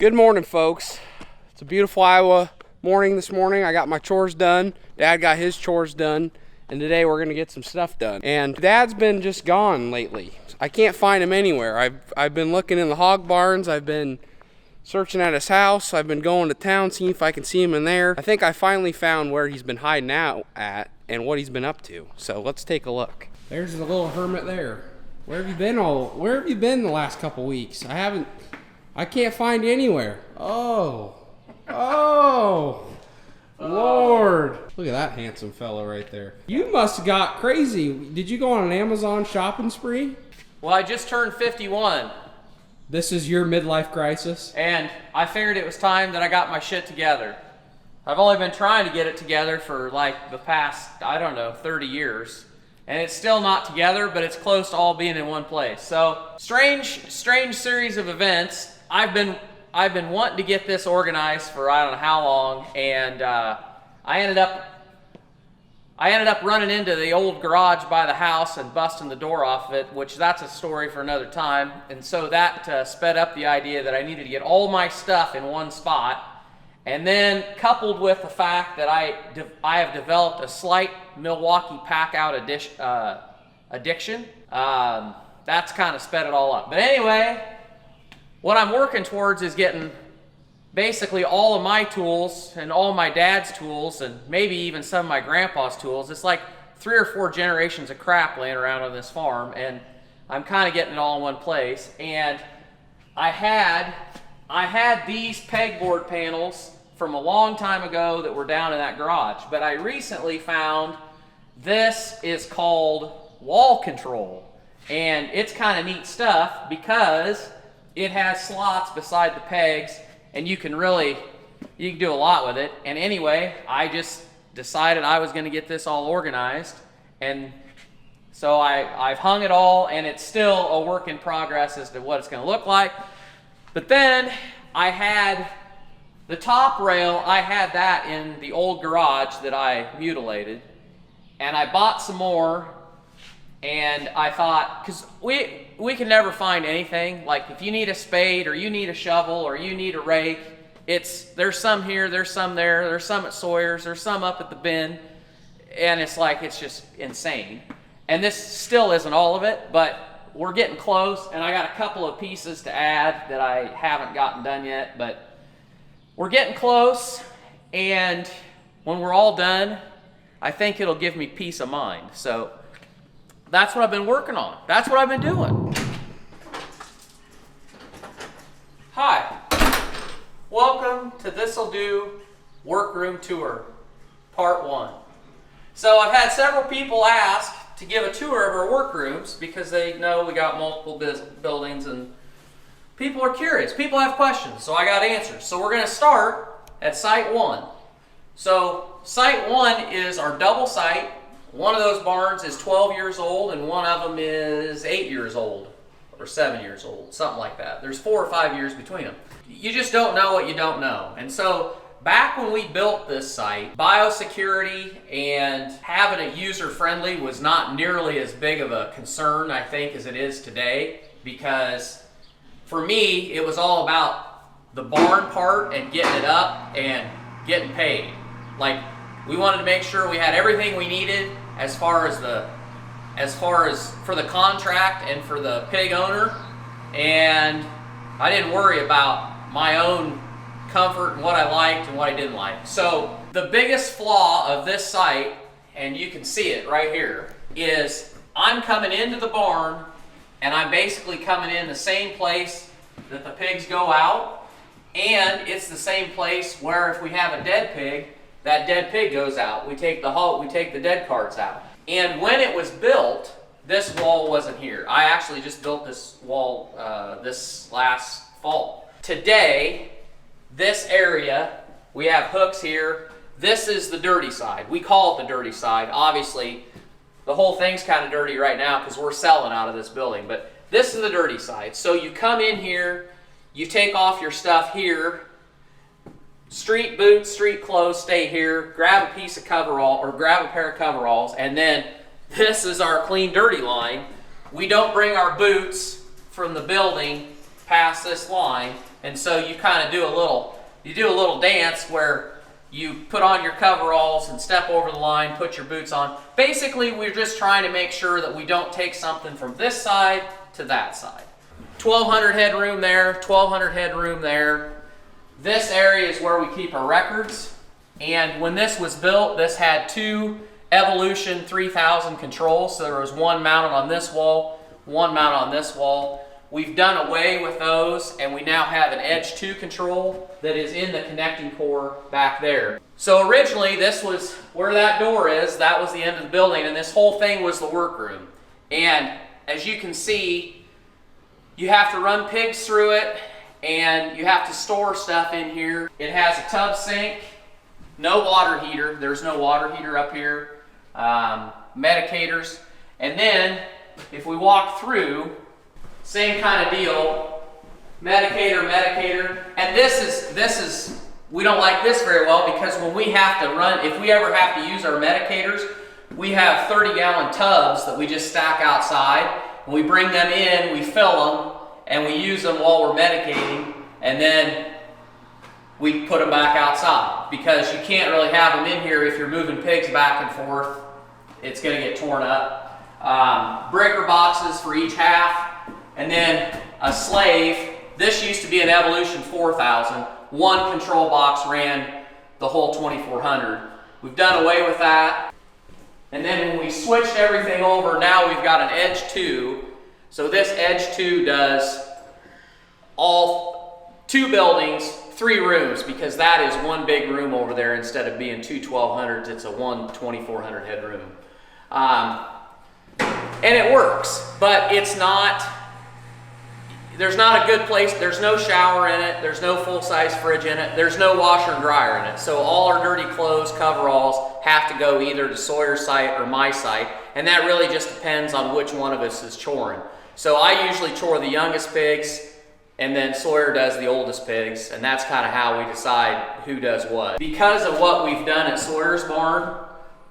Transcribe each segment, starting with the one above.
Good morning, folks. It's a beautiful Iowa morning this morning. I got my chores done. Dad got his chores done. And today we're gonna get some stuff done. And Dad's been just gone lately. I can't find him anywhere. I've been looking in the hog barns. I've been searching at his house. I've been going to town, seeing if I can see him in there. I think I finally found where he's been hiding out at and what he's been up to. So let's take a look. There's the little hermit there. Where have you been the last couple weeks? I can't find you anywhere. Oh, Lord. Look at that handsome fella right there. You must have got crazy. Did you go on an Amazon shopping spree? Well, I just turned 51. This is your midlife crisis? And I figured it was time that I got my shit together. I've only been trying to get it together for like the past, 30 years. And it's still not together, but it's close to all being in one place. So, strange series of events. I've been wanting to get this organized for I don't know how long, and I ended up running into the old garage by the house and busting the door off of it, which that's a story for another time. And so that sped up the idea that I needed to get all my stuff in one spot. And then coupled with the fact that I have developed a slight Milwaukee pack-out addiction, that's kind of sped it all up. But anyway, what I'm working towards is getting basically all of my tools and all my dad's tools and maybe even some of my grandpa's tools. It's like 3 or 4 generations of crap laying around on this farm, and I'm kind of getting it all in one place. And I had these pegboard panels from a long time ago that were down in that garage, but I recently found this is called wall control, and it's kind of neat stuff because it has slots beside the pegs, and you can do a lot with it. And anyway, I just decided I was going to get this all organized, and so I've hung it all, and it's still a work in progress as to what it's going to look like. But then I had the top rail, I had that in the old garage that I mutilated, and I bought some more, and I thought, because we can never find anything, like if you need a spade or you need a shovel or you need a rake, there's some here, there's some there, there's some at Sawyer's, there's some up at the bin, and it's just insane. And this still isn't all of it, but we're getting close, and I got a couple of pieces to add that I haven't gotten done yet, but we're getting close, and when we're all done, I think it'll give me peace of mind. So that's what I've been working on. That's what I've been doing. Hi. Welcome to This'll Do Workroom Tour, Part 1. So I've had several people ask to give a tour of our workrooms because they know we got multiple buildings and people are curious. People have questions, so I got answers. So we're going to start at Site 1. So Site 1 is our double site. One of those barns is 12 years old and one of them is 8 years old or 7 years old, something like that. There's 4 or 5 years between them. You just don't know what you don't know. And so back when we built this site, biosecurity and having it user-friendly was not nearly as big of a concern, I think, as it is today, because for me, it was all about the barn part and getting it up and getting paid. Like, we wanted to make sure we had everything we needed as far as for the contract and for the pig owner, and I didn't worry about my own comfort and what I liked and what I didn't like. So the biggest flaw of this site, and you can see it right here, is I'm coming into the barn and I'm basically coming in the same place that the pigs go out, and it's the same place where if we have a dead pig, that dead pig goes out. We take the dead carts out. And when it was built, this wall wasn't here. I actually just built this wall this last fall. Today, this area, we have hooks here. This is the dirty side. We call it the dirty side. Obviously, the whole thing's kind of dirty right now because we're selling out of this building, but this is the dirty side. So you come in here, you take off your stuff here, street boots, street clothes stay here, grab a piece of coverall or grab a pair of coveralls, and then this is our clean dirty line. We don't bring our boots from the building past this line. And so you kind of do a little dance where you put on your coveralls and step over the line, put your boots on. Basically, we're just trying to make sure that we don't take something from this side to that side. 1,200 headroom there, 1,200 headroom there. This area is where we keep our records. And when this was built, this had 2 Evolution 3000 controls. So there was one mounted on this wall, one mounted on this wall. We've done away with those, and we now have an Edge 2 control that is in the connecting core back there. So originally, this was where that door is. That was the end of the building, and this whole thing was the workroom. And as you can see, you have to run pigs through it, and you have to store stuff in here. It has a tub sink, no water heater. There's no water heater up here. Medicators. And then, if we walk through, same kind of deal, medicator, and this is, we don't like this very well because when we have to run, if we ever have to use our medicators, we have 30-gallon tubs that we just stack outside, and we bring them in, we fill them, and we use them while we're medicating, and then we put them back outside because you can't really have them in here if you're moving pigs back and forth. It's going to get torn up. Breaker boxes for each half. And then a slave. This used to be an Evolution 4000. One control box ran the whole 2400. We've done away with that. And then when we switched everything over, now we've got an Edge 2. So this Edge 2 does all 2 buildings, 3 rooms, because that is one big room over there instead of being 2 1200s. It's a 2400 head room. And it works, but it's not. There's not a good place, there's no shower in it, there's no full-size fridge in it, there's no washer and dryer in it. So all our dirty clothes, coveralls, have to go either to Sawyer's site or my site, and that really just depends on which one of us is choring. So I usually chore the youngest pigs, and then Sawyer does the oldest pigs, and that's kind of how we decide who does what. Because of what we've done at Sawyer's barn,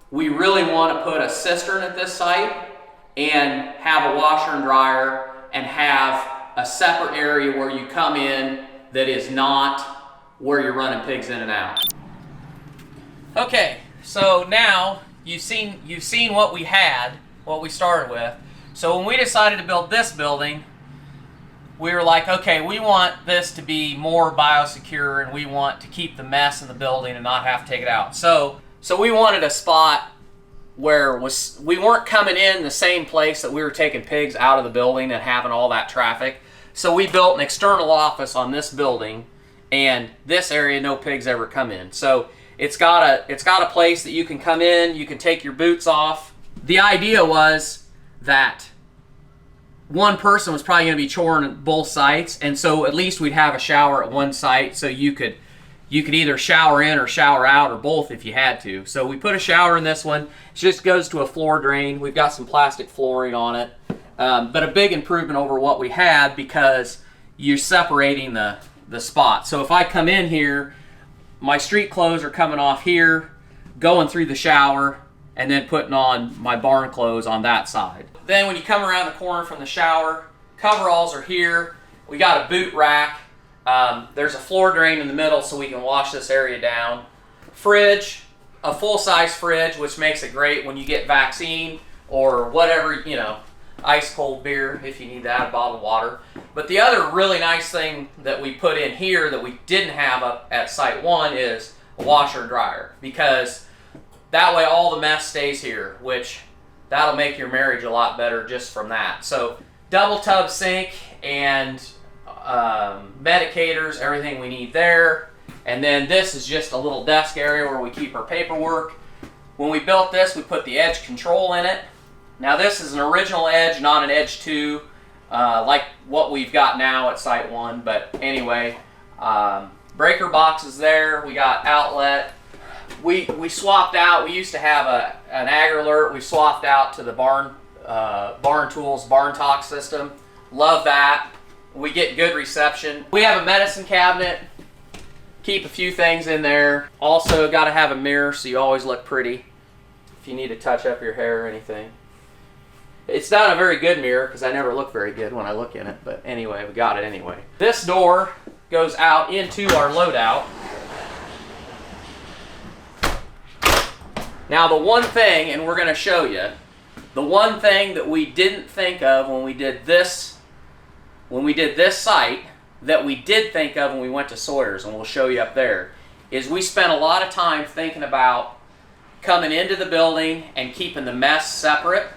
we really want to put a cistern at this site and have a washer and dryer and have a separate area where you come in that is not where you're running pigs in and out. Okay, so now you've seen what we had, what we started with. So when we decided to build this building, we were like, okay, we want this to be more biosecure and we want to keep the mess in the building and not have to take it out. So we wanted a spot where we weren't coming in the same place that we were taking pigs out of the building and having all that traffic. So we built an external office on this building, and this area no pigs ever come in. So it's got a place that you can come in, you can take your boots off. The idea was that one person was probably going to be choring at both sites, and so at least we'd have a shower at one site, so you could either shower in or shower out or both if you had to. So we put a shower in this one. It just goes to a floor drain. We've got some plastic flooring on it. But a big improvement over what we had because you're separating the spot. So if I come in here, my street clothes are coming off here, going through the shower, and then putting on my barn clothes on that side. Then when you come around the corner from the shower, coveralls are here. We got a boot rack. There's a floor drain in the middle so we can wash this area down. Fridge, a full-size fridge, which makes it great when you get vaccine or whatever, ice cold beer if you need that, a bottle of water. But the other really nice thing that we put in here that we didn't have up at Site 1 is a washer and dryer, because that way all the mess stays here, which that'll make your marriage a lot better just from that. So double tub sink and medicators, everything we need there. And then this is just a little desk area where we keep our paperwork. When we built this, we put the Edge control in it. Now this is an original Edge, not an Edge 2, like what we've got now at Site 1, but anyway, breaker boxes there, we got outlet. We swapped out, we used to have an ag alert, we swapped out to the Barn Tools BarnTalk system. Love that. We get good reception. We have a medicine cabinet, keep a few things in there. Also got to have a mirror so you always look pretty if you need to touch up your hair or anything. It's not a very good mirror because I never look very good when I look in it, but anyway, we got it anyway. This door goes out into our loadout. Now the one thing, and we're going to show you, the one thing that we didn't think of when we did this site, that we did think of when we went to Sawyer's, and we'll show you up there, is we spent a lot of time thinking about coming into the building and keeping the mess separate,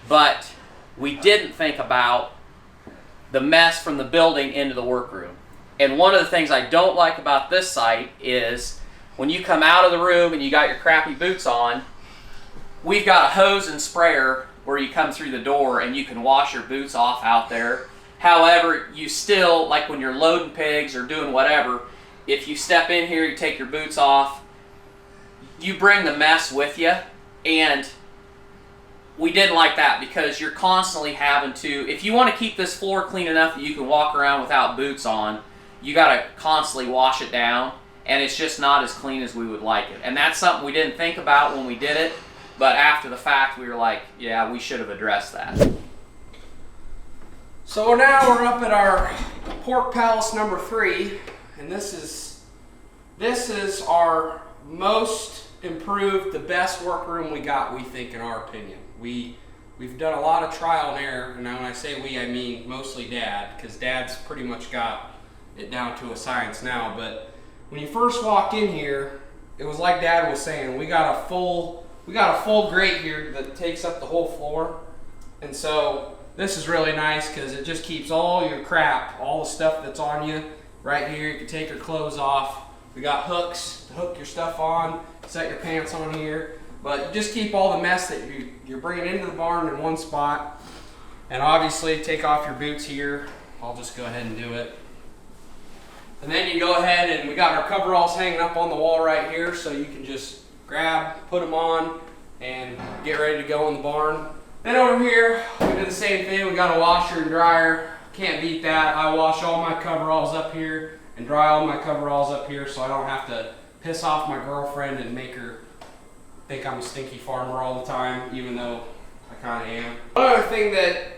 but we didn't think about the mess from the building into the workroom. And one of the things I don't like about this site is when you come out of the room and you got your crappy boots on, we've got a hose and sprayer where you come through the door and you can wash your boots off out there. However, you still, like when you're loading pigs or doing whatever, if you step in here, you take your boots off, you bring the mess with you. And we didn't like that because you're constantly having to, if you want to keep this floor clean enough that you can walk around without boots on, you got to constantly wash it down. And it's just not as clean as we would like it. And that's something we didn't think about when we did it, but after the fact we were like, yeah, we should have addressed that. So now we're up at our pork palace number 3, and this is our most improved, the best workroom we got, we think, in our opinion. We've done a lot of trial and error, and when I say we, I mean mostly Dad, because Dad's pretty much got it down to a science now. But when you first walked in here, it was like Dad was saying, we got a full grate here that takes up the whole floor. And so this is really nice because it just keeps all your crap, all the stuff that's on you right here. You can take your clothes off. We got hooks to hook your stuff on, set your pants on here. But you just keep all the mess that you're bringing into the barn in one spot. And obviously take off your boots here. I'll just go ahead and do it. And then you go ahead and we got our coveralls hanging up on the wall right here, so you can just grab, put them on, and get ready to go in the barn. Then over here, we do the same thing. We got a washer and dryer. Can't beat that. I wash all my coveralls up here and dry all my coveralls up here so I don't have to piss off my girlfriend and make her think I'm a stinky farmer all the time, even though I kind of am. One other thing that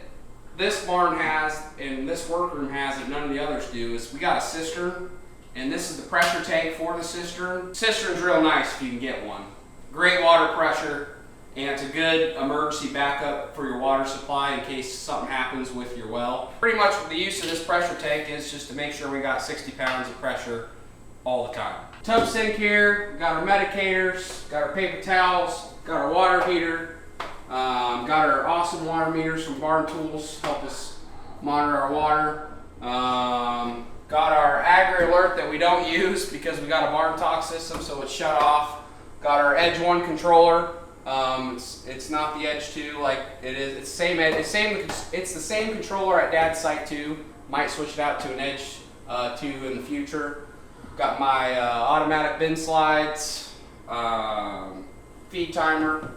this barn has and this workroom has that none of the others do is we got a cistern, and this is the pressure tank for the cistern. Cistern's real nice if you can get one. Great water pressure, and it's a good emergency backup for your water supply in case something happens with your well. Pretty much the use of this pressure tank is just to make sure we got 60 pounds of pressure all the time. Tub sink here, we got our medicators, got our paper towels, got our water heater. Got our awesome water meters from Barn Tools, help us monitor our water. Got our Agri Alert that we don't use because we got a BarnTalk system, so it's shut off. Got our Edge 1 controller. It's not the Edge 2 like it is. It's the same controller at Dad's site too. Might switch it out to an Edge 2 in the future. Got my automatic bin slides, feed timer,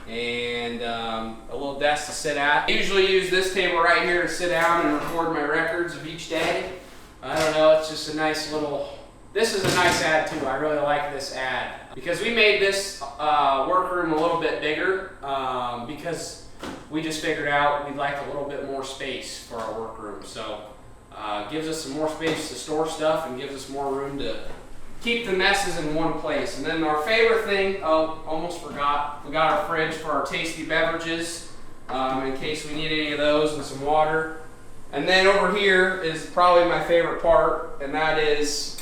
and a little desk to sit at. I usually use this table right here to sit down and record my records of each day. I don't know, it's just a nice little, this is a nice ad too. I really like this ad because we made this workroom a little bit bigger because we just figured out we'd like a little bit more space for our workroom. So gives us some more space to store stuff and gives us more room to keep the messes in one place. And then our favorite thing, oh, almost forgot, we got our fridge for our tasty beverages in case we need any of those, and some water. And then over here is probably my favorite part, and that is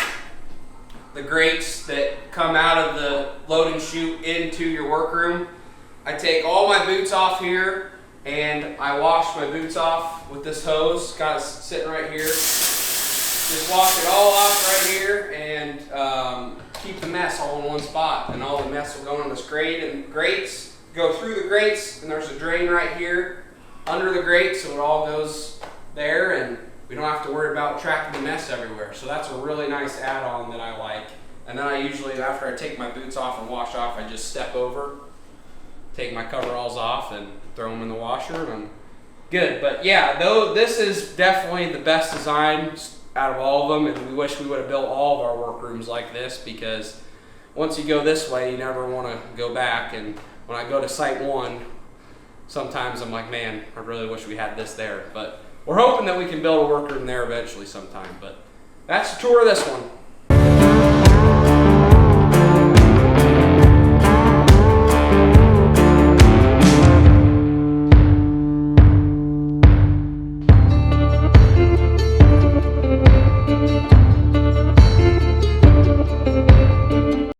the grates that come out of the loading chute into your workroom. I take all my boots off here and I wash my boots off with this hose. Got it sitting right here. Just wash it all off right here and keep the mess all in one spot. And all the mess will go in this grate, and grates go through the grates, and there's a drain right here under the grate, so it all goes there, and we don't have to worry about tracking the mess everywhere. So that's a really nice add-on that I like. And then I usually, after I take my boots off and wash off, I just step over, take my coveralls off, and throw them in the washer, and I'm good. But yeah, though this is definitely the best design out of all of them, and we wish we would have built all of our workrooms like this, because once you go this way, you never want to go back. And when I go to site one, sometimes I'm like, man, I really wish we had this there. But we're hoping that we can build a workroom there eventually sometime. But That's the tour of this one.